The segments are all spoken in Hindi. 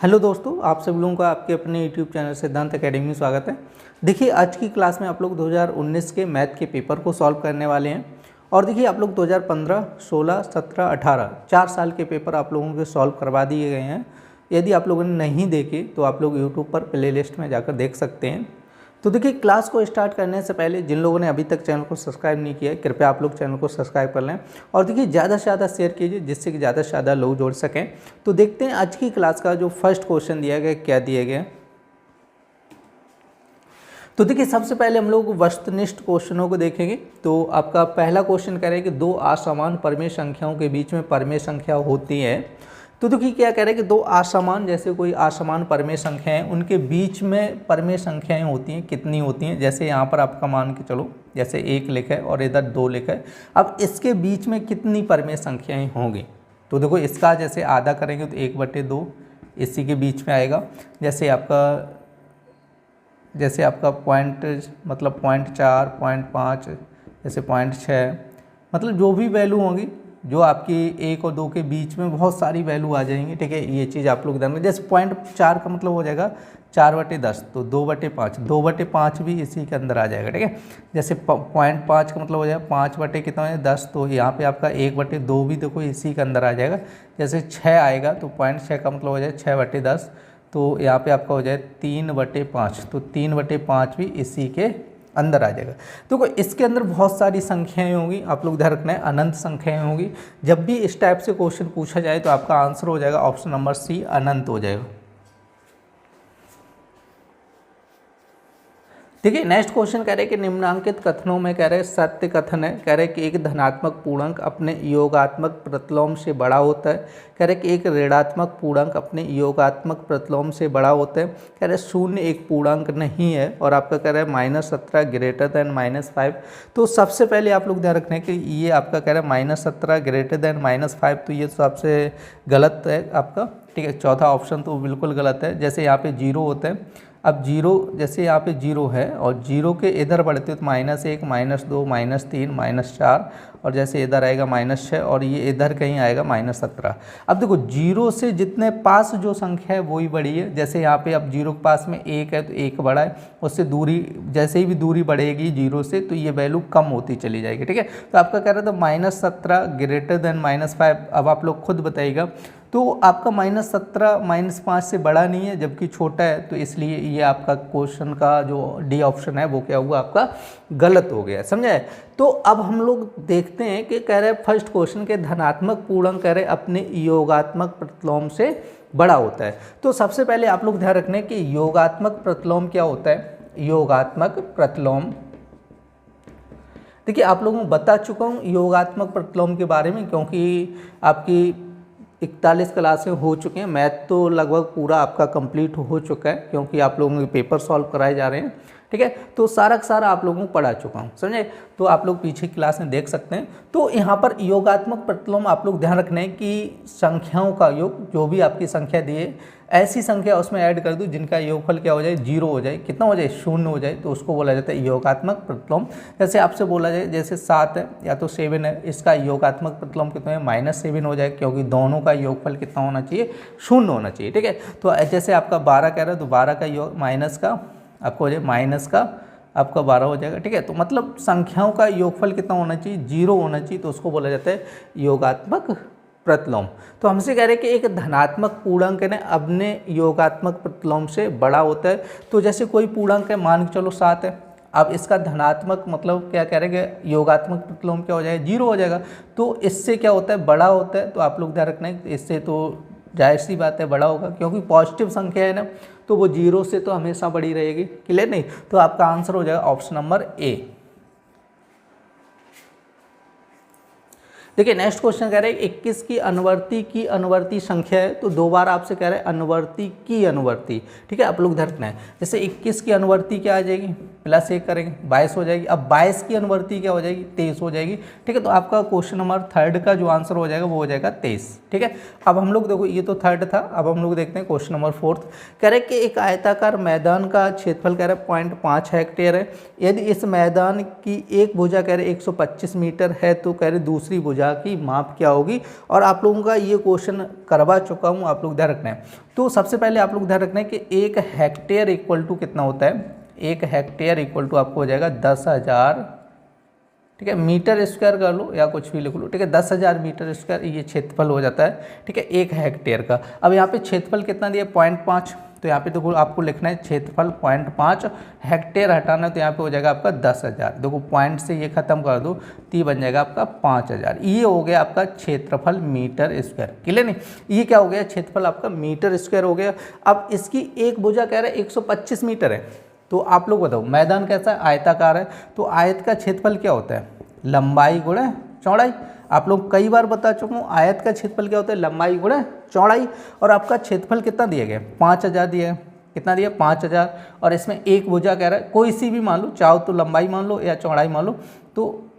हेलो दोस्तों, आप सभी लोगों का आपके अपने यूट्यूब चैनल सिद्धांत एकेडमी में स्वागत है। देखिए, आज की क्लास में आप लोग 2019 के मैथ के पेपर को सॉल्व करने वाले हैं। और देखिए, आप लोग 2015, 16, 17, 18 4 साल के पेपर आप लोगों के सॉल्व करवा दिए गए हैं। यदि आप लोगों ने नहीं देखे तो आप लोग यूट्यूब पर प्लेलिस्ट में जाकर देख सकते हैं। तो देखिए, क्लास को स्टार्ट करने से पहले जिन लोगों ने अभी तक चैनल को सब्सक्राइब नहीं किया है, कृपया आप लोग चैनल को सब्सक्राइब कर लें और देखिए ज़्यादा से ज़्यादा शेयर कीजिए जिससे कि ज़्यादा से ज़्यादा लोग जुड़ सकें। तो देखते हैं आज की क्लास का जो फर्स्ट क्वेश्चन दिया गया क्या दिया गया। तो देखिए, सबसे पहले हम लोग वस्तुनिष्ठ क्वेश्चनों को देखेंगे। तो आपका पहला क्वेश्चन कह रहे हैं कि दो असमान परमेय संख्याओं के बीच में परमेय संख्या होती है। तो देखिए क्या कह रहे हैं कि दो असमान, जैसे कोई असमान परमेय संख्याएं उनके बीच में परमेय संख्याएं होती हैं, कितनी होती हैं। जैसे यहाँ पर आपका मान के चलो, जैसे 1 लिखा है और इधर 2 लिखा है। अब इसके बीच में कितनी परमेय संख्याएं होंगी। तो देखो, इसका जैसे आधा करेंगे तो 1/2 इसी के बीच में आएगा। जैसे आपका पॉइंट मतलब 0.4, 0.5, जैसे 0.6, मतलब जो भी वैल्यू होंगी, जो आपकी 1 और 2 के बीच में बहुत सारी वैल्यू आ जाएंगी। ठीक है, ये चीज़ आप लोग ध्यान में। जैसे 0.4 का मतलब हो जाएगा 4/10, तो 2/5, 2/5 भी इसी के अंदर आ जाएगा। ठीक है, जैसे 0.5 का मतलब हो जाएगा 5 कितना है 10, तो यहाँ पे आपका 1/2 भी देखो इसी के अंदर आ जाएगा। जैसे 6 आएगा तो 0.6 का मतलब हो जाएगा 6/10, तो यहाँ पे आपका हो जाए 3/5, तो 3/5 भी इसी के अंदर आ जाएगा। तो इसके अंदर बहुत सारी संख्याएं होंगी, आप लोग ध्यान रखना है, अनंत संख्याएं होंगी। जब भी इस टाइप से क्वेश्चन पूछा जाए तो आपका आंसर हो जाएगा ऑप्शन नंबर सी, अनंत हो जाएगा। देखिए, नेक्स्ट क्वेश्चन कह रहे हैं कि निम्नांकित कथनों में कह रहे हैं सत्य कथन है। कह रहे हैं कि एक धनात्मक पूर्णांक अपने योगात्मक प्रतिलोम से बड़ा होता है। कह रहे हैं कि एक ऋणात्मक पूर्णांक अपने योगात्मक प्रतिलोम से बड़ा होता है। कह रहे हैं 0 एक पूर्णांक नहीं है। और आपका कह रहा है -17 ग्रेटर देन -5। तो सबसे पहले आप लोग ध्यान रखना है कि ये आपका कह रहा है -17 ग्रेटर देन -5, तो ये सबसे गलत है आपका। ठीक है, चौथा ऑप्शन तो बिल्कुल गलत है। जैसे यहाँ पे 0 होता है, अब 0 जैसे यहाँ पे 0 है और 0 के इधर बढ़ते हो तो -1, -2, -3, -4, और जैसे इधर आएगा -6 और ये इधर कहीं आएगा -17। अब देखो, 0 से जितने पास जो संख्या है वही बड़ी है। जैसे यहाँ पे अब 0 के पास में 1 है तो 1 बड़ा है, उससे दूरी जैसे ही भी दूरी बढ़ेगी 0 से तो ये वैल्यू कम होती चली जाएगी। ठीक है, तो आपका कह रहा था -17 ग्रेटर देन -5। अब आप लोग खुद बताइएगा, तो आपका -17 -5 से बड़ा नहीं है जबकि छोटा है, तो इसलिए ये आपका क्वेश्चन का जो डी ऑप्शन है वो क्या हुआ, आपका गलत हो गया। समझे। तो अब हम लोग देखते हैं कि कह रहे हैं फर्स्ट क्वेश्चन के धनात्मक पूर्णांक कह रहे अपने योगात्मक प्रतिलोम से बड़ा होता है। तो सबसे पहले आप लोग ध्यान रखने कि योगात्मक प्रतिलोम क्या होता है। योगात्मक प्रतिलोम, देखिए आप लोगों को बता चुका हूँ योगात्मक प्रतिलोम के बारे में, क्योंकि आपकी 41 क्लासें हो चुके हैं। मैथ तो लगभग पूरा आपका कंप्लीट हो चुका है, क्योंकि आप लोगों के पेपर सॉल्व कराए जा रहे हैं। ठीक है, तो सारा का सारा आप लोगों को पढ़ा चुका हूँ, समझे। तो आप लोग पीछे क्लास में देख सकते हैं। तो यहाँ पर योगात्मक प्रतिलोम आप लोग ध्यान रखना है कि संख्याओं का योग, जो भी आपकी संख्या दी है ऐसी संख्या उसमें ऐड कर दूँ जिनका योगफल क्या हो जाए, 0 हो जाए। कितना हो जाए, 0 हो जाए, तो उसको बोला जाता है योगात्मक प्रतिलोम। जैसे आपसे बोला जाए जैसे 7 है या तो 7 है, इसका योगात्मक प्रतिलोम कितना है, -7 हो जाए, क्योंकि दोनों का योगफल कितना होना चाहिए, 0 होना चाहिए। ठीक है, तो जैसे आपका 12 कह रहा है तो 12 का योग माइनस का आपको हो जाए, माइनस का आपका 12 हो जाएगा। ठीक है, तो मतलब संख्याओं का योगफल कितना होना चाहिए, 0 होना चाहिए, तो उसको बोला जाता है योगात्मक प्रतिलोम। तो हमसे कह रहे हैं कि एक धनात्मक पूर्णांक है अपने योगात्मक प्रतिलोम से बड़ा होता है। तो जैसे कोई पूर्णांक है, मान के चलो 7 है, अब इसका धनात्मक मतलब क्या कह रहे हैं कि योगात्मक प्रतिलोम क्या हो जाएगा, 0 हो जाएगा। तो इससे क्या होता है, बड़ा होता है। तो आप लोग ध्यान रखना है, इससे तो जाहिर सी बात है बड़ा होगा, क्योंकि पॉजिटिव संख्या है ना, तो वो 0 से तो हमेशा बड़ी रहेगी। क्लियर नहीं, तो आपका आंसर हो जाएगा ऑप्शन नंबर ए। देखिए, नेक्स्ट क्वेश्चन कह रहे हैं 21 की अनुवर्ती संख्या है। तो 2 बार आपसे कह रहे हैं अनुवर्ती की अनुवर्ती। ठीक है, आप लोग ध्यान रखना है। जैसे 21 की अनुवर्ती क्या आ जाएगी, प्लस 1 करेंगे 22 हो जाएगी। अब 22 की अनुवर्ती क्या हो जाएगी 23 हो जाएगी। ठीक है, तो आपका क्वेश्चन नंबर 3 का जो आंसर हो जाएगा वो हो जाएगा 23। ठीक है, अब हम लोग देखो ये तो 3 था, अब हम लोग देखते हैं क्वेश्चन नंबर 4। कह रहे कि एक आयताकार मैदान का क्षेत्रफल कह रहे 0.5 हेक्टेयर है। यदि इस मैदान की एक भुजा कह रहे 125 मीटर है तो कह रहे दूसरी भुजा की माप क्या होगी। और आप लोगों का ये क्वेश्चन करवा चुका हूँ, आप लोग ध्यान रखना है। तो सबसे पहले आप लोग ध्यान रखना है कि 1 हेक्टेयर इक्वल टू कितना होता है। 1 हेक्टेयर इक्वल टू आपको हो जाएगा 10,000, ठीक है, मीटर स्क्वायर कर लो या कुछ भी लिख लो। ठीक है, 10,000 मीटर स्क्वायर ये क्षेत्रफल हो जाता है। ठीक है, 1 हेक्टेयर का। अब यहाँ पे क्षेत्रफल कितना दिया 0.5, तो यहाँ पे देखो आपको लिखना है क्षेत्रफल 0.5, हेक्टेयर हटाना तो यहाँ पे हो जाएगा आपका 10,000। देखो पॉइंट से ये खत्म कर दो तो ये बन जाएगा आपका 5,000। ये हो गया आपका क्षेत्रफल मीटर स्क्वायर। क्लियर नहीं, ये क्या हो गया क्षेत्रफल आपका मीटर स्क्वायर हो गया। अब इसकी एक भुजा कह रहा है 125 मीटर है। तो आप लोग बताओ मैदान कैसा है, आयताकार है, तो आयत का क्षेत्रफल क्या होता है लंबाई गुणा चौड़ाई। आप लोग कई बार बता चुका हूँ आयत का क्षेत्रफल क्या होता है लंबाई गुणा चौड़ाई। और आपका क्षेत्रफल कितना दिया गया 5,000 दिया है, कितना दिया 5,000। और इसमें एक भुजा कह रहा है कोई सी भी मान लो, चाहो तो लंबाई मान लो या चौड़ाई मान लो। तो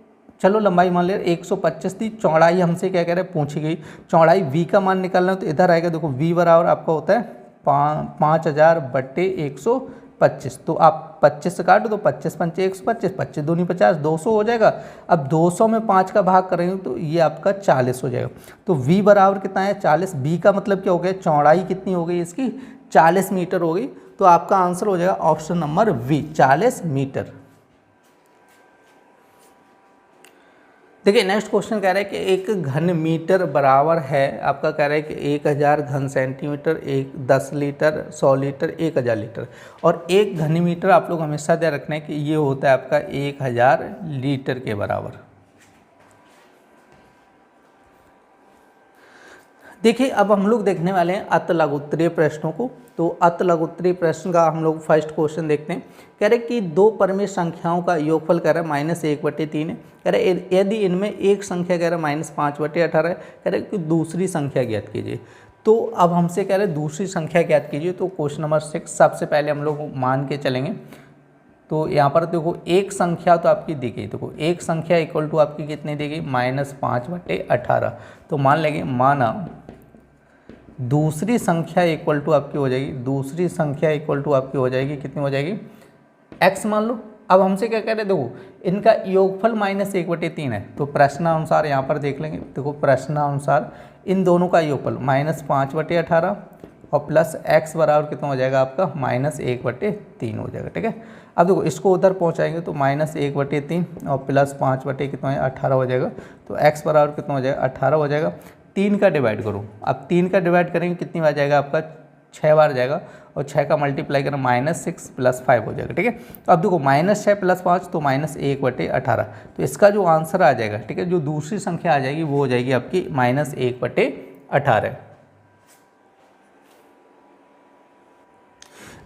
चलो लंबाई मान ले 125 थी, चौड़ाई हमसे क्या कह रहे हैं पूछी गई, चौड़ाई v का मान निकालना है तो इधर आएगा। देखो v बराबर आपका होता है 5,000 बट्टे 125। तो आप 25 से काटो तो 25 पंचे 125, 25 दूनी 50, 200 हो जाएगा। अब 200 में 5 का भाग करेंगे तो ये आपका 40 हो जाएगा। तो v बराबर कितना है 40। v का मतलब क्या हो गया चौड़ाई कितनी हो गई इसकी 40 मीटर हो गई। तो आपका आंसर हो जाएगा ऑप्शन नंबर v 40 मीटर। देखिए नेक्स्ट क्वेश्चन कह रहा है कि एक घन मीटर बराबर है, आपका कह रहा है कि 1000 घन सेंटीमीटर, 10 लीटर, 100 लीटर, 1000 लीटर। और एक घन मीटर आप लोग हमेशा ध्यान रखना है कि ये होता है आपका 1000 लीटर के बराबर। देखिए अब हम लोग देखने वाले हैं अत लघुत्तरीय प्रश्नों को। तो अत लघुत्तरीय प्रश्न का हम लोग फर्स्ट क्वेश्चन देखते हैं। कह रहे कि दो परिमेय संख्याओं का योगफल कह रहा है -1/3 है। कह रहे यदि इनमें एक संख्या कह रहा है -5/18 है। कह रहे कि दूसरी संख्या ज्ञात कीजिए। तो अब हमसे कह रहे दूसरी संख्या ज्ञात कीजिए। तो क्वेश्चन नंबर 6 सबसे पहले हम लोग मान के चलेंगे। तो यहाँ पर देखो एक संख्या तो आपकी दी गई, देखो एक संख्या इक्वल टू आपकी कितनी दी गई -5/18। तो मान लेंगे माना दूसरी संख्या इक्वल टू आपकी हो जाएगी, दूसरी संख्या इक्वल टू आपकी हो जाएगी कितनी हो जाएगी x मान लो। अब हमसे क्या कह रहे हैं देखो इनका योगफल -1/3 है। तो प्रश्नानुसार यहाँ पर देख लेंगे। देखो प्रश्नानुसार इन दोनों का योगफल -5/18 और प्लस x बराबर कितना हो जाएगा आपका -1/3 हो जाएगा। ठीक है, अब देखो इसको उधर पहुँचाएंगे तो -1/3 और प्लस 5 कितना है 18 हो जाएगा। तो x बराबर कितना हो जाएगा 18 हो जाएगा। 3 का डिवाइड करो, अब 3 का डिवाइड करेंगे कितनी बार जाएगा आपका 6 बार जाएगा। और 6 का मल्टीप्लाई करना -6 + 5 हो जाएगा। ठीक है, तो अब देखो -6 + 5 तो -1/18। तो इसका जो आंसर आ जाएगा, ठीक है, जो दूसरी संख्या आ जाएगी वो हो जाएगी आपकी -1/18।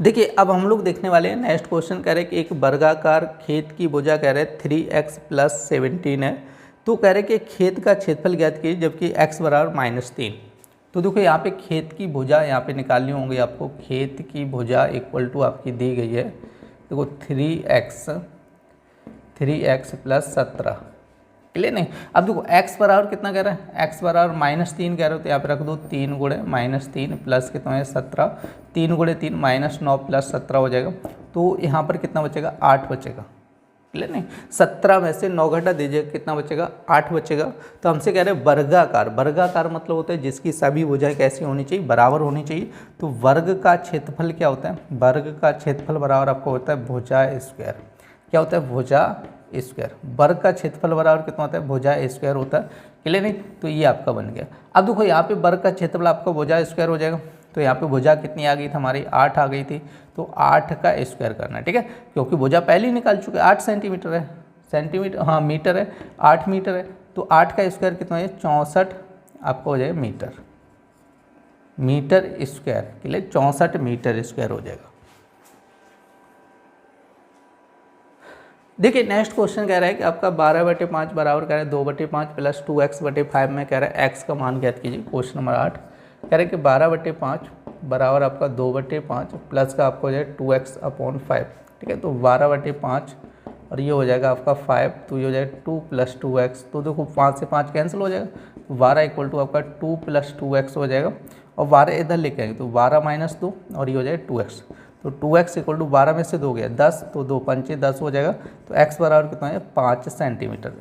देखिए अब हम लोग देखने वाले हैं नेक्स्ट क्वेश्चन। कह रहे कि एक वर्गाकार खेत की भुजा कह रहे 3x + 17 है। तो कह रहे कि खेत का क्षेत्रफल ज्ञात कीजिए जबकि x बराबर -3। तो देखो यहाँ पे खेत की भुजा यहाँ पे निकालनी होंगी आपको। खेत की भुजा इक्वल टू आपकी दी गई है, देखो 3x + 17। क्लियर नहीं। अब देखो x बराबर कितना कह रहा है, x बराबर -3 कह रहे हो तो यहाँ पे रख दो 3 गुणे -3 प्लस कितना है 17। 3 गुणे 3 -9 + 17 हो जाएगा। तो यहाँ पर कितना बचेगा 8 बचेगा। क्लियर नहीं, 17 में से 9 घटा दीजिए कितना बचेगा 8 बचेगा। तो हमसे कह रहे हैं वर्गाकार, वर्गाकार मतलब होता है जिसकी सभी भुजाएं कैसी होनी चाहिए बराबर होनी चाहिए। तो वर्ग का क्षेत्रफल क्या होता है, वर्ग का क्षेत्रफल बराबर आपको होता है भुजा स्क्वायर। क्या होता है भुजा स्क्वायर। वर्ग का क्षेत्रफल बराबर कितना होता है भुजा स्क्वायर होता है। क्लियर नहीं, तो ये आपका बन गया। अब देखो यहाँ पे वर्ग का क्षेत्रफल आपका भुजा स्क्वायर हो जाएगा। तो यहाँ पे भुजा कितनी आ गई थी हमारी 8 आ गई थी। तो 8 का स्क्वायर करना है। ठीक है, क्योंकि भुजा पहले ही निकाल चुके 8 सेंटीमीटर है, सेंटीमीटर हाँ मीटर है, 8 मीटर है। तो 8 का स्क्वायर कितना है 64 आपको हो जाएगा मीटर, मीटर स्क्वायर के लिए 64 मीटर स्क्वायर हो जाएगा। देखिए नेक्स्ट क्वेश्चन कह रहा है कि आपका 12/5 बराबर कह रहा है 2/5 प्लस 2x/5 में कह रहा है x का मान ज्ञात कीजिए। क्वेश्चन नंबर 8 कह रहे हैं कि 12/5 बराबर आपका 2/5 प्लस का आपको हो जाए 2x/5। ठीक है। तो 12/5 और ये हो जाएगा आपका 5, तो ये हो जाएगा 2 + 2x। तो देखो 5 से 5 कैंसिल हो जाएगा, तो 12 = आपका 2 + 2x हो जाएगा, और 12 इधर लेके आएंगे तो 12 - 2 और ये हो जाएगा 2x। तो 2x = 12 में से 2 गया 10, तो 2 पंचे 10 हो जाएगा। तो x बराबर कितना है 5 सेंटीमीटर।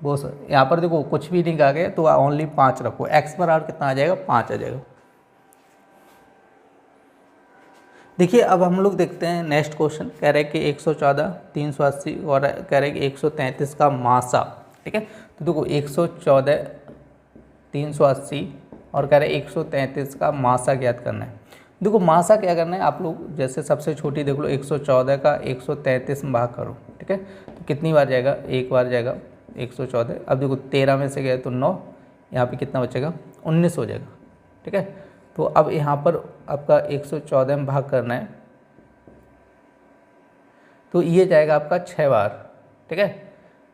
वो सर यहाँ पर देखो कुछ भी नहीं कहा गया, तो ओनली 5 रखो, x बराबर कितना आ जाएगा 5 आ जाएगा। देखिए अब हम लोग देखते हैं नेक्स्ट क्वेश्चन। कह रहे हैं कि 114, 380 और कह रहे हैं कि 133 का मासा। ठीक है, तो देखो 114, 380 और कह रहे हैं 133 का मासा ज्ञात करना है। देखो मासा क्या करना है, आप लोग जैसे सबसे छोटी देख लो 114 का 133 में भाग करो। ठीक है, तो कितनी बार जाएगा, एक बार जाएगा 114। अब देखो 13 में से गए तो 9, यहाँ पे कितना बचेगा 19 हो जाएगा। ठीक है, तो अब यहाँ पर आपका 114 में भाग करना है, तो ये जाएगा आपका 6 बार। ठीक है,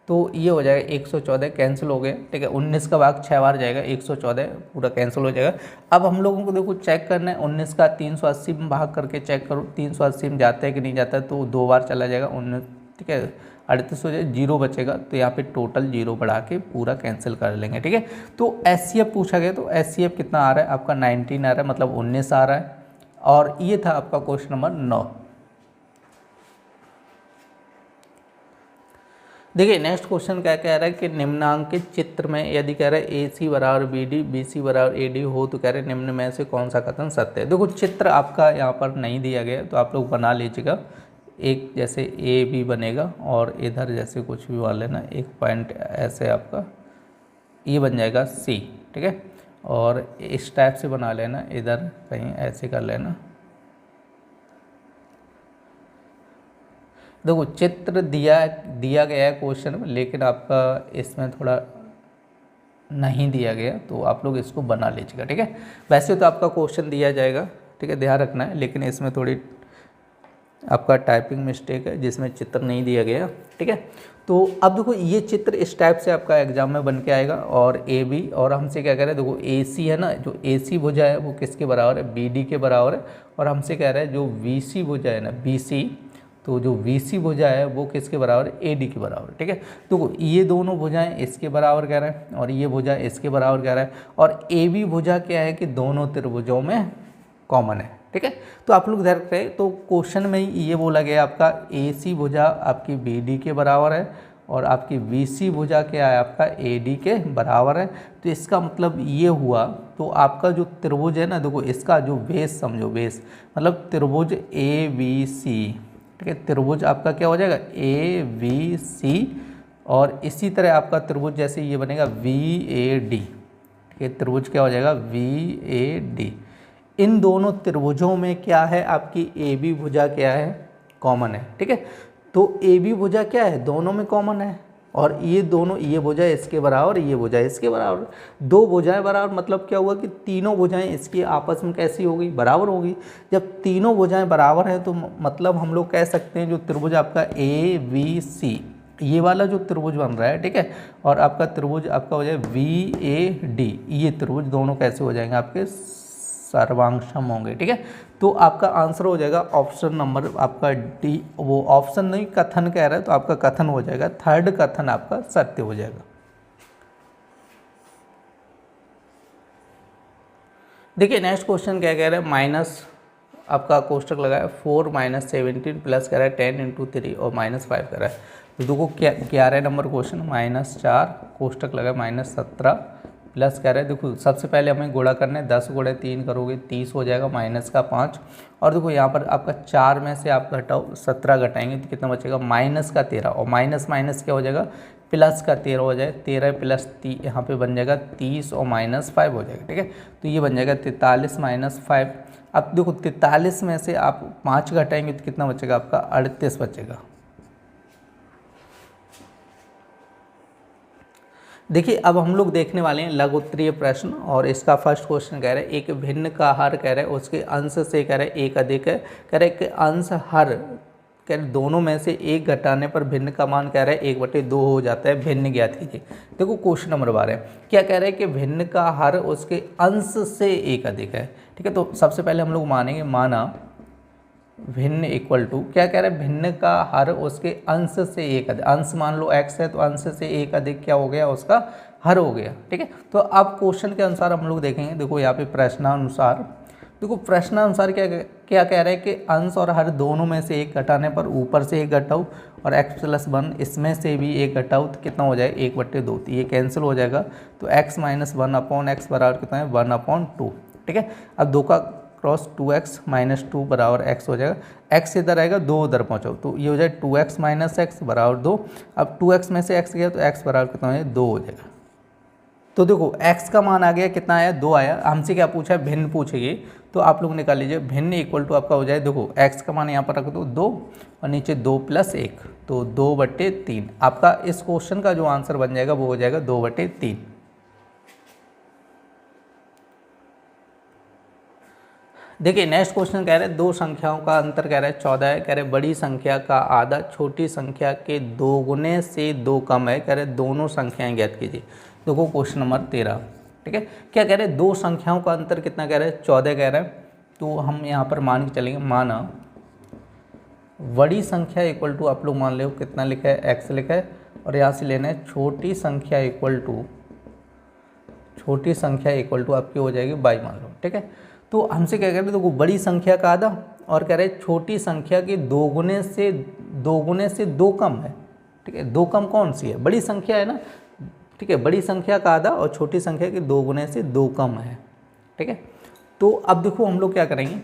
तो ये हो जाएगा 114 कैंसिल हो गए। ठीक है, 19 का भाग 6 बार जाएगा, 114 पूरा कैंसिल हो जाएगा। अब हम लोगों को देखो चेक करना है, 19 का 380 में भाग करके चेक करो 380 में जाता है कि नहीं जाता है, तो 2 बार चला जाएगा 19। ठीक है, 38 हो जाए, 0 बचेगा, तो यहाँ पे टोटल 0 बढ़ा के पूरा कैंसिल कर लेंगे। ठीक है, तो SCF पूछा गया, तो SCF कितना आ रहा है आपका 19 आ रहा है, मतलब 19 आ रहा है। और ये था आपका क्वेश्चन नंबर 9। देखिए नेक्स्ट क्वेश्चन क्या कह रहा है कि निम्नांकित चित्र में यदि कह रहा है AC = BD, BC = AD हो, तो कह रहे हैं निम्न में से कौन सा कथन सत्य है। देखो चित्र आपका यहाँ पर नहीं दिया गया, तो आप लोग बना लीजिएगा। एक जैसे AB बनेगा और इधर जैसे कुछ भी मान लेना, एक पॉइंट ऐसे आपका ये बन जाएगा C। ठीक है, और इस टाइप से बना लेना, इधर कहीं ऐसे कर लेना। देखो चित्र दिया गया है क्वेश्चन में, लेकिन आपका इसमें थोड़ा नहीं दिया गया, तो आप लोग इसको बना लीजिएगा। ठीक है, वैसे तो आपका क्वेश्चन दिया जाएगा, ठीक है, ध्यान रखना है, लेकिन इसमें थोड़ी आपका टाइपिंग मिस्टेक है जिसमें चित्र नहीं दिया गया। ठीक है, तो अब देखो ये चित्र इस टाइप से आपका एग्जाम में बन के आएगा, और AB और हमसे क्या कह रहे हैं, देखो AC है ना, जो AC भुजा है वो किसके बराबर है, BD के बराबर है। और हमसे कह रहा है जो VC भुजा है ना, BC, तो जो VC भुजा है वो किसके बराबर है, AD के बराबर। ठीक है, देखो ये दोनों भुजाएं इसके बराबर कह रहे हैं, और ये भुजा इसके बराबर कह रहा है, और AB भुजा क्या है कि दोनों त्रिभुजों में कॉमन है। ठीक है, तो आप लोग ध्यान रखें, तो क्वेश्चन में ये बोला गया आपका AC भुजा आपकी BD के बराबर है, और आपकी VC भुजा क्या है आपका AD के बराबर है। तो इसका मतलब ये हुआ, तो आपका जो त्रिभुज है ना, देखो इसका जो बेस समझो, बेस मतलब त्रिभुज ABC। ठीक है, त्रिभुज आपका क्या हो जाएगा ABC, और इसी तरह आपका त्रिभुज जैसे ये बनेगा VAD। ठीक है, त्रिभुज क्या हो जाएगा VAD। इन दोनों त्रिभुजों में क्या है आपकी AB भुजा क्या है, कॉमन है। ठीक है, तो AB भुजा क्या है, दोनों में कॉमन है, और ये दोनों, ये भुजा इसके बराबर, ये भुजा इसके बराबर, दो भुजाएं बराबर, मतलब क्या हुआ कि तीनों भुजाएं इसकी आपस में कैसी होगी, बराबर होगी। जब तीनों भुजाएं बराबर हैं तो मतलब हम लोग कह सकते हैं जो त्रिभुज आपका ABC, ये वाला जो त्रिभुज बन रहा है, ठीक है, और आपका त्रिभुज आपका हो जाए VAD, ये त्रिभुज दोनों कैसे हो जाएंगे आपके सर्वांगसम होंगे। ठीक है, तो आपका आंसर हो जाएगा ऑप्शन नंबर आपका D। वो ऑप्शन नहीं कथन कह रहा है, तो आपका कथन हो जाएगा, थर्ड कथन आपका सत्य हो जाएगा। देखिए नेक्स्ट क्वेश्चन क्या कह रहा है, माइनस आपका कोष्टक लगाया 4 - 17 प्लस कह रहा है 10 × 3 और -5 कह रहा है। तो देखो क्या 11 नंबर क्वेश्चन, -4 कोष्टक लगाया -17 प्लस कह रहे हैं। देखो सबसे पहले हमें गुणा करना है, 10 × 3 करोगे 30 हो जाएगा, -5। और देखो यहाँ पर आपका 4 में से आप घटाओ 17 घटाएंगे तो कितना बचेगा, -13, और माइनस माइनस क्या हो जाएगा, +13 हो जाए, 13 + 3 यहाँ पे बन जाएगा 30 और -5 हो जाएगा। ठीक है, तो ये बन जाएगा 43 - 5। अब देखो 43 में से आप 5 घटाएंगे तो कितना बचेगा आपका 38 बचेगा। देखिए अब हम लोग देखने वाले हैं लघु उत्तरीय प्रश्न, और इसका फर्स्ट क्वेश्चन कह रहा है एक भिन्न का हर कह रहा है उसके अंश से कह रहा है एक अधिक है, कह रहा है कि अंश हर कह रहे दोनों में से एक घटाने पर भिन्न का मान कह रहा है 1/2 हो जाता है, भिन्न ज्ञात कीजिए। देखो क्वेश्चन नंबर 12 क्या कह रहा है कि भिन्न का हर उसके अंश से एक अधिक है। ठीक है, तो सबसे पहले हम लोग मानेंगे, माना भिन्न इक्वल टू क्या कह रहे हैं, भिन्न का हर उसके अंश से एक अधिक, अंश मान लो x है तो अंश से एक अधिक क्या हो गया, उसका हर हो गया। ठीक है, तो अब क्वेश्चन के अनुसार हम लोग देखेंगे। देखो यहाँ पे प्रश्नानुसार, देखो प्रश्नानुसार क्या क्या कह रहे हैं कि अंश और हर दोनों में से एक घटाने पर ऊपर से एक घटाओ और x+1 इसमें से भी एक घटाओ तो कितना हो जाएगा 1/2, तो ये कैंसिल हो जाएगा। तो x - 1/x बराबर कितना है 1/2। ठीक है, अब 2 का क्रॉस 2x - 2 बराबर x हो जाएगा। x इधर आएगा, 2 उधर पहुँचाओ तो ये हो जाएगा 2x - x बराबर 2। अब 2x में से x गया तो x बराबर कितना हो जाएगा 2 हो जाएगा। तो देखो x का मान आ गया, कितना आया 2 आया। हमसे क्या पूछा है, भिन्न पूछेगी, तो आप लोग निकाल लीजिए। भिन्न इक्वल टू आपका हो जाए, देखो x का मान यहाँ पर रख दो 2 और नीचे 2 + 1 तो 2/3। आपका इस क्वेश्चन का जो आंसर बन जाएगा वो हो जाएगा 2/3। देखिए नेक्स्ट क्वेश्चन कह रहे हैं दो संख्याओं का अंतर कह रहे हैं 14 है। कह रहे बड़ी संख्या का आधा छोटी संख्या के 2 गुने से 2 कम है। कह रहे दोनों संख्याएं ज्ञात कीजिए। देखो क्वेश्चन नंबर 13। ठीक है, क्या कह रहे हैं दो संख्याओं का अंतर कितना कह रहे हैं 14 कह रहे हैं। तो हम यहाँ पर मान के चलेंगे, माना बड़ी संख्या इक्वल टू आप लोग मान लो कितना लिखा है x लिखा है, और यहाँ से लेना है छोटी संख्या इक्वल टू आपकी हो जाएगी y मान लो। ठीक है, तो हमसे क्या कह रहे हैं, देखो बड़ी संख्या का आधा और कह रहे हैं छोटी संख्या के 2 गुने से 2 कम है। ठीक है, 2 कम कौन सी है, बड़ी संख्या है ना। ठीक है, बड़ी संख्या का आधा और छोटी संख्या के 2 गुने से 2 कम है। ठीक है, तो अब देखो हम लोग क्या करेंगे,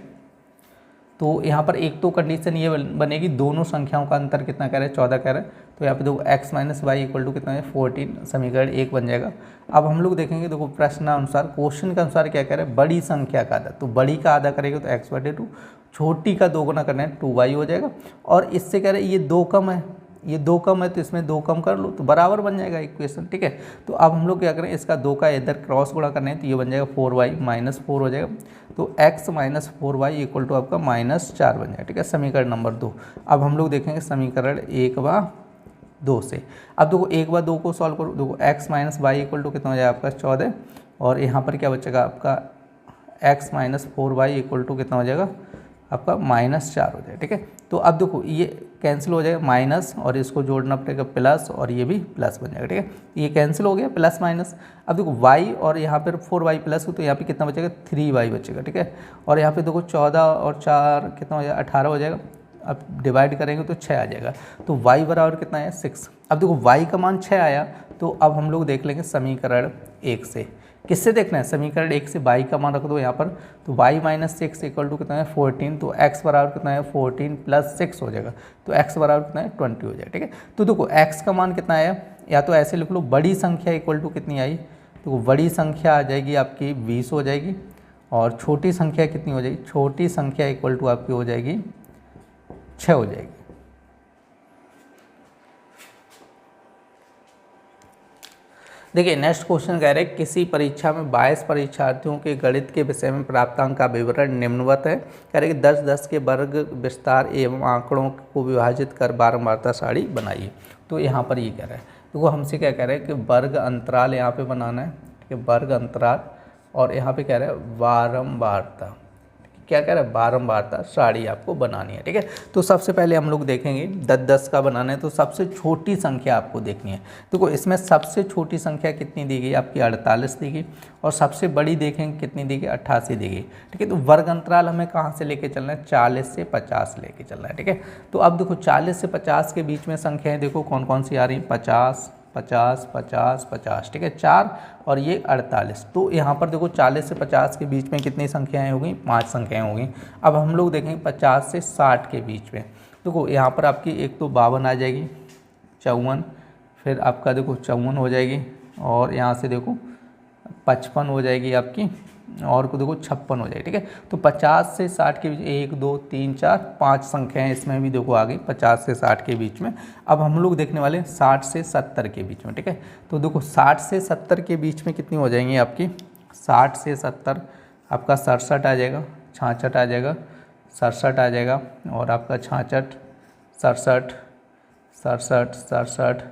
तो यहाँ पर एक तो कंडीशन ये बनेगी, दोनों संख्याओं का अंतर कितना कह रहे हैं 14 कह रहे हैं। तो यहाँ पे देखो x - y इक्वल टू कितना है 14, समीकरण 1 बन जाएगा। अब हम लोग देखेंगे, देखो प्रश्नानुसार क्वेश्चन के अनुसार क्या कह रहे हैं, बड़ी संख्या का आधा, तो बड़ी का आधा करेंगे तो x/2, छोटी का 2 गुना करना है 2y हो जाएगा। और इससे कह रहे हैं ये 2 कम है, ये 2 कम है तो इसमें 2 कम कर लो तो बराबर बन जाएगा इक्वेशन। ठीक है, तो अब हम लोग क्या करें, इसका 2 का इधर क्रॉस गुणा करना है तो ये बन जाएगा 4y - 4 हो जाएगा। तो x - 4y इक्वल टू आपका -4 बन जाएगा। ठीक है, समीकरण नंबर 2। अब हम लोग देखेंगे समीकरण 1/2 से। अब देखो 1/2 को सॉल्व करो, देखो x - y इक्वल टू कितना हो जाएगा आपका 14, और यहाँ पर क्या बचेगा आपका x - 4y इक्वल टू कितना हो जाएगा आपका -4 हो जाएगा। ठीक है, तो अब देखो ये कैंसिल हो जाएगा माइनस, और इसको जोड़ना पड़ेगा प्लस, और ये भी प्लस बन जाएगा। ठीक है, ये कैंसिल हो गया प्लस माइनस। अब देखो y और यहाँ पर 4y प्लस हो तो यहाँ पे कितना बचेगा 3y बचेगा। ठीक है, और यहाँ पे देखो 14 और 4 कितना हो जाएगा 18 हो जाएगा। अब डिवाइड करेंगे तो 6 आ जाएगा। तो y बराबर कितना है 6। अब देखो y का मान 6 आया, तो अब हम लोग देख लेंगे समीकरण 1 से। किससे देखना है, समीकरण 1 से y का मान रख दो यहाँ पर, तो y - 6 इक्वल टू कितना है 14, तो x बराबर कितना है 14 + 6 हो जाएगा। तो x बराबर कितना है 20 हो जाएगा। ठीक है, तो देखो x का मान कितना आया, या तो ऐसे लिख लो बड़ी संख्या इक्वल टू कितनी आई, तो बड़ी संख्या आ जाएगी आपकी 20 हो जाएगी, और छोटी संख्या कितनी हो जाएगी, छोटी संख्या इक्वल टू आपकी हो जाएगी 6 हो जाएगी। देखिए नेक्स्ट क्वेश्चन कह रहे हैं किसी परीक्षा में 22 परीक्षार्थियों के गणित के विषय में प्राप्तांक का विवरण निम्नवत है। कह रहे कि 10-10 के वर्ग विस्तार एवं आंकड़ों को विभाजित कर बारंबारता सारणी बनाइए। तो यहाँ पर ये कह रहा है, देखो हमसे क्या कह रहे हैं कि वर्ग अंतराल यहाँ पे बनाना है। ठीक है, वर्ग अंतराल, और यहाँ पे कह रहे हैं बारंबारता, क्या कह रहा है बारंबारता सारणी आपको बनानी है। ठीक है, तो सबसे पहले हम लोग देखेंगे 10-10 का बनाना है, तो सबसे छोटी संख्या आपको देखनी है। देखो इसमें सबसे छोटी संख्या कितनी दी गई आपकी 48 दी गई, और सबसे बड़ी देखेंगे कितनी दी गई 88 दी गई। ठीक है, तो वर्ग अंतराल हमें कहाँ से लेके चलना है 40 से 50 लेके चलना है। ठीक है, तो अब देखो 40 से 50 के बीच में संख्याएँ देखो कौन कौन सी आ रही 50, 50, 50, 50। ठीक है, 4 और ये 48। तो यहाँ पर देखो 40 से 50 के बीच में कितनी संख्याएं होगी 5 संख्याएं होगी। अब हम लोग देखेंगे 50 से 60 के बीच में, देखो यहाँ पर आपकी एक तो 52 आ जाएगी, 54, फिर आपका देखो 54 हो जाएगी, और यहाँ से देखो 55 हो जाएगी आपकी, और को देखो 56 हो जाएगी। ठीक है, तो 50 से 60 के बीच 1 2 3 4 5 संख्याएं इसमें भी देखो आ गई 50 से 60 के बीच में। अब हम लोग देखने वाले 60 से 70 के बीच में। ठीक है, तो देखो 60 से 70 के बीच में कितनी हो जाएंगी आपकी 60 से 70 आपका 67 आ जाएगा, 66 आ जाएगा, 67 आ जाएगा, और आपका 66, 67, 67, 67।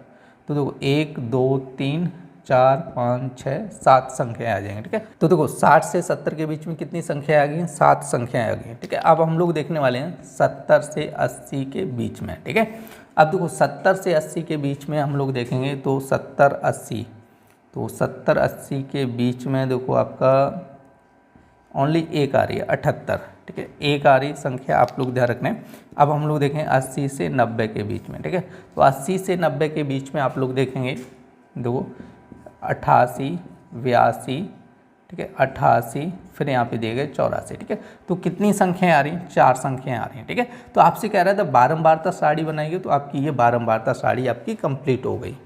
तो देखो 1 2 3 4, 5, 6, 7 संख्याएं आ जाएंगी। ठीक है, तो देखो 60 से 70 के बीच में कितनी संख्याएं आ गई हैं? 7 संख्याएं आ गई हैं। ठीक है, अब हम लोग देखने वाले हैं 70 से 80 के बीच में। ठीक है, अब देखो 70 से 80 के बीच में हम लोग देखेंगे तो 70, 80, तो 70, 80 के बीच में देखो आपका ओनली एक आ रही है 78। ठीक है, एक आ रही संख्या आप लोग ध्यान रखना है। अब हम लोग देखें 80 से 90 के बीच में। ठीक है, तो 80 से 90 के बीच में आप लोग देखेंगे देखो 88, 82, ठीक है 88, फिर यहाँ पे दिए गए 84। ठीक है, तो कितनी संख्याएं आ रही हैं? 4 संख्याएं आ रही हैं। ठीक है, तो आपसे कह रहा था बारंबारता सारणी बनाएंगे तो आपकी ये बारंबारता सारणी आपकी कंप्लीट हो गई।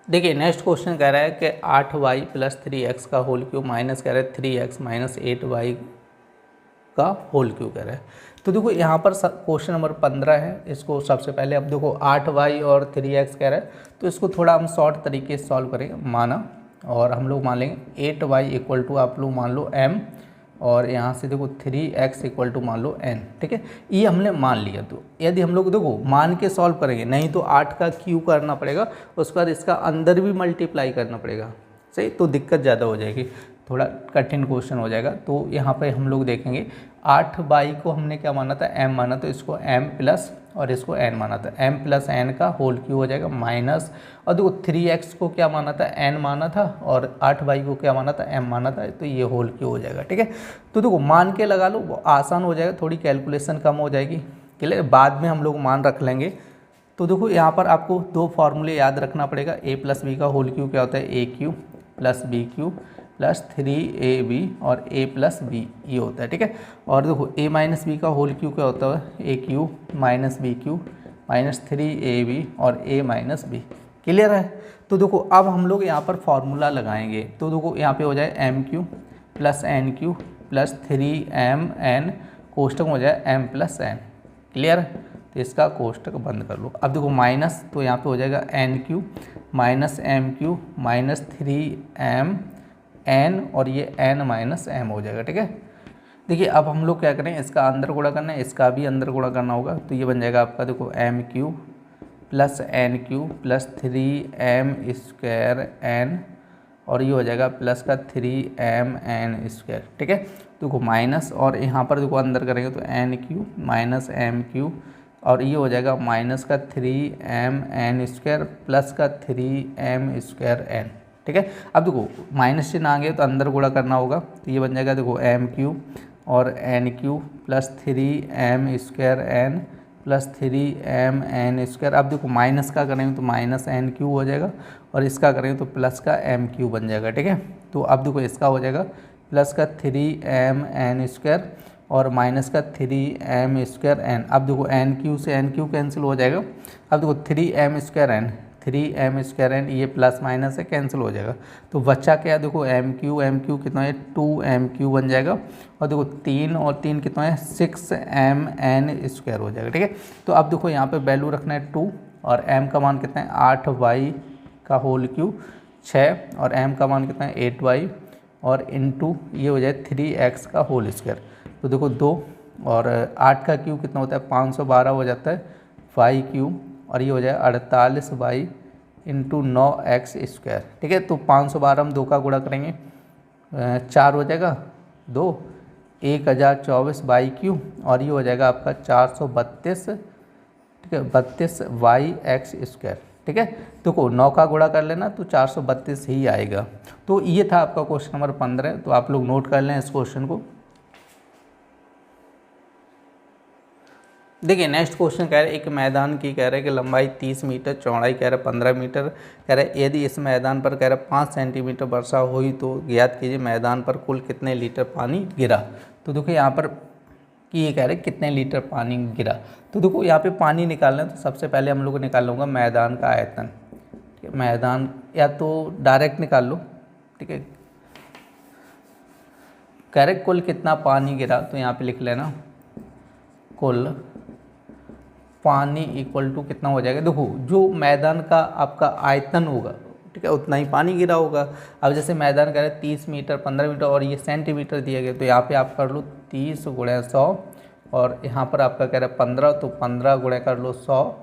देखिए नेक्स्ट क्वेश्चन कह रहा है कि 8y + 3x का होल क्यूब माइनस कह रहा है 3x - 8y का होल क्यूब कह रहा है। तो देखो यहाँ पर क्वेश्चन नंबर 15 है। इसको सबसे पहले अब देखो 8y और 3x कह रहा है, तो इसको थोड़ा हम शॉर्ट तरीके से सॉल्व करेंगे। माना और हम लोग मान लेंगे 8y = आप लोग मान लो m, और यहाँ से देखो 3x = मान लो n। ठीक है, ये हमने मान लिया। तो यदि हम लोग देखो मान के सॉल्व करेंगे, नहीं तो 8 का क्यू करना पड़ेगा, उसके बाद इसका अंदर भी मल्टीप्लाई करना पड़ेगा। सही, तो दिक्कत ज़्यादा हो जाएगी, थोड़ा कठिन क्वेश्चन हो जाएगा। तो यहाँ पे हम लोग देखेंगे 8y को हमने क्या माना था? m माना, तो इसको m प्लस और इसको n माना था। m + n का होल क्यू हो जाएगा माइनस, और देखो 3x को क्या माना था? n माना था, और 8y को क्या माना था? m माना था, तो ये होल क्यू हो जाएगा। ठीक है, तो देखो मान के लगा लो, वो आसान हो जाएगा, थोड़ी कैलकुलेशन कम हो जाएगी। क्लियर, बाद में हम लोग मान रख लेंगे। तो देखो यहाँ पर आपको 2 फॉर्मूले याद रखना पड़ेगा। a + b का होल क्यू क्या होता है? a³ + b³ + 3ab और a + b ये होता है। ठीक है, और देखो a - b का होल क्यू क्या होता है? a³ - b³ - 3ab और a - b। क्लियर है? तो देखो अब हम लोग यहाँ पर फॉर्मूला लगाएंगे। तो देखो यहाँ पे हो जाए m³ + n³ + 3mn, कोष्टक हो जाए m + n। क्लियर है? तो इसका कोष्टक बंद कर लो। अब देखो माइनस, तो यहाँ पे हो जाएगा n³ - m³ - 3m n, और ये n - m हो जाएगा। ठीक है, देखिए अब हम लोग क्या करें, इसका अंदर गुणा करना है, इसका भी अंदर गुणा करना होगा। तो ये बन जाएगा आपका देखो m³ + n³ + 3m² n, और ये हो जाएगा प्लस का 3mn²। ठीक है, देखो माइनस, और यहाँ पर देखो अंदर करेंगे तो n³ - m³ और ये हो जाएगा माइनस का 3mn² प्लस का 3m²n। ठीक है, अब देखो माइनस चिन्ह आ गया तो अंदर गुणा करना होगा। तो ये बन जाएगा देखो m³ और n³ + 3m²n + 3mn²। अब देखो माइनस का करेंगे तो -n³ हो जाएगा, और इसका करेंगे तो प्लस का m³ बन जाएगा। ठीक है, तो अब देखो इसका हो जाएगा प्लस का 3mn² और माइनस का 3m²n। अब देखो n³ से n³ कैंसिल हो जाएगा। अब देखो 3m²n ये प्लस माइनस है, कैंसिल हो जाएगा। तो बच्चा क्या, देखो m³ कितना है? 2m³ बन जाएगा, और देखो 3 और 3 कितना है? 6mn² हो जाएगा। ठीक है, तो अब देखो यहाँ पे वैल्यू रखना है 2, और m का मान कितना है? 8y का होल क्यूब 6, और m का मान कितना है? 8y, और इंटू ये हो जाए 3x का होल स्क्वायर। तो देखो 2 और 8 का क्यूब कितना होता है? 512 हो जाता है y³, और ये हो जाए 48y इंटू 9x²। ठीक है, तो 512 हम 2 का गुणा करेंगे, 4 हो जाएगा 2, 1024 y³, और ये हो जाएगा आपका 432। ठीक है, 32yx²। ठीक है, देखो 9 का गुणा कर लेना तो 432 ही आएगा। तो ये था आपका क्वेश्चन नंबर 15। तो आप लोग नोट कर लें इस क्वेश्चन को। देखिए नेक्स्ट क्वेश्चन कह रहे हैं एक मैदान की कह रहे हैं कि लंबाई 30 मीटर, चौड़ाई कह रहे हैं 15 मीटर, कह रहे हैं यदि इस मैदान पर कह रहे हैं 5 सेंटीमीटर वर्षा हुई तो ज्ञात कीजिए मैदान पर कुल कितने लीटर पानी गिरा। तो देखो यहाँ पर कि ये कह रहे हैं कितने लीटर पानी गिरा। तो देखो यहाँ पे पानी निकालना है, तो सबसे पहले हम लोग को निकालना होगा मैदान का आयतन। ठीक है, मैदान या तो डायरेक्ट निकाल लो। ठीक है, कह रहे कुल कितना पानी गिरा, तो यहाँ पे लिख लेना कुल पानी इक्वल टू कितना हो जाएगा। देखो जो मैदान का आपका आयतन होगा, ठीक है, उतना ही पानी गिरा होगा। अब जैसे मैदान कह रहे हैं 30 मीटर, 15 मीटर और ये सेंटीमीटर दिया गया, तो यहाँ पे आप कर लो 30 × 100, और यहाँ पर आपका कह रहा है 15, तो 15 गुणा कर लो 100।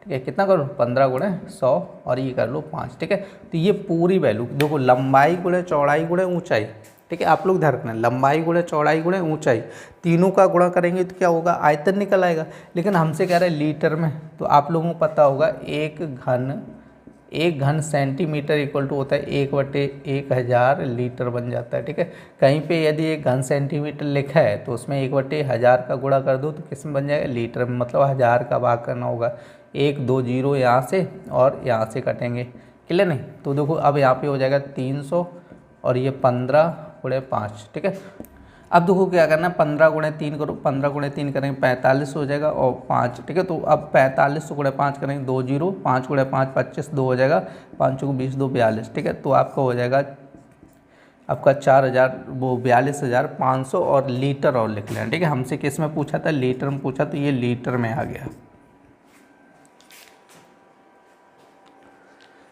ठीक है, कितना करो 15 गुणे 100 और ये कर लो 5, ठीक है। तो ये पूरी वैल्यू देखो, लंबाई गुणे चौड़ाई गुणे ऊंचाई, ठीक है, आप लोग ध्यान रखना, लंबाई गुणे चौड़ाई गुणे ऊंचाई, तीनों का गुणा करेंगे तो क्या होगा, आयतन निकल आएगा। लेकिन हमसे कह रहा है लीटर में, तो आप लोगों को पता होगा एक घन सेंटीमीटर इक्वल टू होता है 1/1000 लीटर बन जाता है, ठीक है। कहीं पे यदि एक घन सेंटीमीटर लिखा है तो उसमें 1/1000 का गुणा कर दो तो किस में बन जाएगा, लीटर में, मतलब 1000 का भाग करना होगा, 1 2 0 यहाँ से और यहाँ से कटेंगे, क्लियर नहीं। तो देखो अब यहाँ पे हो जाएगा 300 और ये 15 गुणे 5, ठीक है। अब देखो क्या करना है, 15 गुणे 3 करो, 15 गुणे 3 करेंगे 45 हो जाएगा और 5, ठीक है। तो अब 45 गुणे 5 करेंगे 2 0, 5 गुणे 5 25, 2 हो जाएगा, 5 को 20, 2 42, ठीक है। तो आपका हो जाएगा आपका 4000 वो 42,500 और लीटर और लिख लेना, ठीक है। हमसे किस में पूछा था, लीटर में पूछा, तो ये लीटर में आ गया।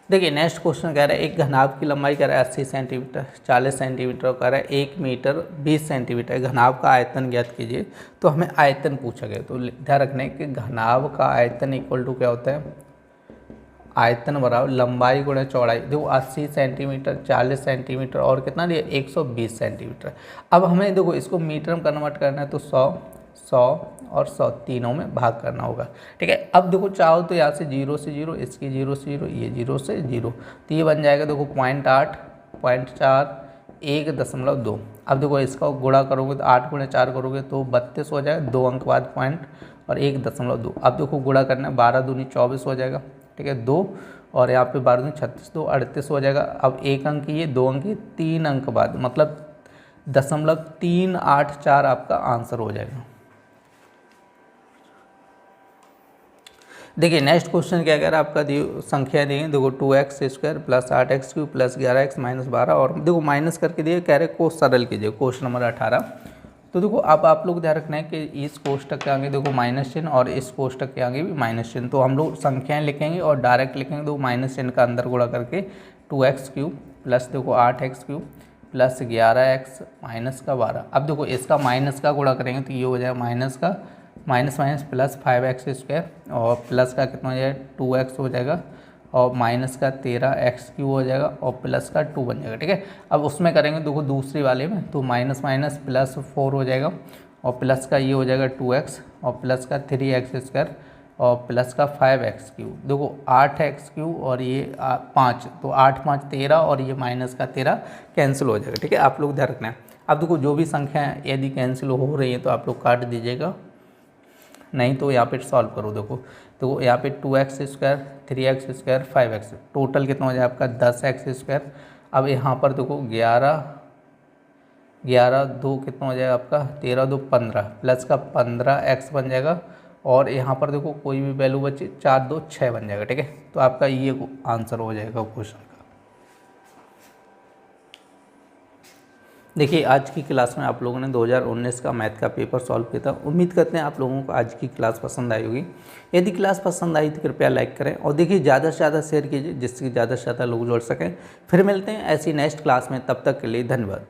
देखिए नेक्स्ट क्वेश्चन कह रहा है एक घनाभ की लंबाई कह रहा है 80 सेंटीमीटर, 40 सेंटीमीटर कह रहा है 1 मीटर 20 सेंटीमीटर, घनाभ का आयतन ज्ञात कीजिए। तो हमें आयतन पूछा गया, तो ध्यान रखना है कि घनाभ का आयतन इक्वल टू क्या होता है, आयतन बराबर लंबाई गुणे चौड़ाई। देखो 80 सेंटीमीटर, 40 सेंटीमीटर और कितना दिया 120 सेंटीमीटर। अब हमें देखो इसको मीटर में कन्वर्ट करना है तो 100 और 100 तीनों में भाग करना होगा, ठीक है। अब देखो चाहो तो यहाँ से 0 से 0, इसकी 0 से 0, ये 0 से 0, तो ये बन जाएगा देखो 0.8, 0.4, 1.2। अब देखो इसका गुणा करोगे तो 8 गुणे 4 करोगे तो 32 हो जाएगा, 2 अंक बाद पॉइंट और 1.2। अब देखो गुणा करना है, 12 दूनी 24 हो जाएगा, ठीक है, 2 और यहाँ पे 12 दूनी 36, 2 38 हो जाएगा। अब 1 अंक ये, 2 अंक ये, 3 अंक बाद, मतलब 0.384 आपका आंसर हो जाएगा। देखिए नेक्स्ट क्वेश्चन क्या कह रहा है, आपका संख्या दी है देखो 2x² plus 8x³ plus 11x minus 12 और देखो माइनस करके दिए, कह रहे को सरल कीजिए, क्वेश्चन नंबर 18। तो देखो अब आप लोग ध्यान रखना है कि इस कोष्टक के आगे देखो माइनस चिन्ह और इस कोष्टक के आगे भी माइनस चिन्ह, तो हम लोग संख्याएं लिखेंगे और डायरेक्ट लिखेंगे, तो माइनस चिन्ह का अंदर गुणा करके 2x³ प्लस देखो 8x³ प्लस 11x माइनस का 12। अब देखो इसका माइनस का गुणा करेंगे तो ये हो जाएगा माइनस का माइनस माइनस प्लस 5x² और प्लस का कितना हो जाएगा 2x हो जाएगा और माइनस का 13x³ हो जाएगा और प्लस का 2 बन जाएगा, ठीक है। अब उसमें करेंगे देखो दूसरी वाले में तो माइनस माइनस प्लस 4 हो जाएगा और प्लस का ये हो जाएगा 2x और प्लस का 3x² और प्लस का 5x³ देखो 8x³ और ये 5, तो 8 5 13 और ये माइनस का 13 कैंसिल हो जाएगा, ठीक है। आप लोग ध्यान रखना है। अब देखो जो भी संख्या यदि कैंसिल हो रही है तो आप लोग काट दीजिएगा, नहीं तो यहाँ पे सॉल्व करो। देखो यहाँ पे 2x², 3x², 5x, टोटल कितना हो जाए आपका 10x²। अब यहाँ पर देखो 11 2 कितना हो जाएगा आपका 13 2 15 प्लस का 15x बन जाएगा और यहाँ पर देखो कोई भी वैल्यू बची 4 2 6 बन जाएगा, ठीक है। तो आपका ये आंसर हो जाएगा क्वेश्चन का। देखिए आज की क्लास में आप लोगों ने 2019 का मैथ का पेपर सॉल्व किया था। उम्मीद करते हैं आप लोगों को आज की क्लास पसंद आई होगी। यदि क्लास पसंद आई तो कृपया लाइक करें और देखिए ज़्यादा से ज़्यादा शेयर कीजिए जिससे ज़्यादा से ज़्यादा लोग जुड़ सकें। फिर मिलते हैं ऐसी नेक्स्ट क्लास में, तब तक के लिए धन्यवाद।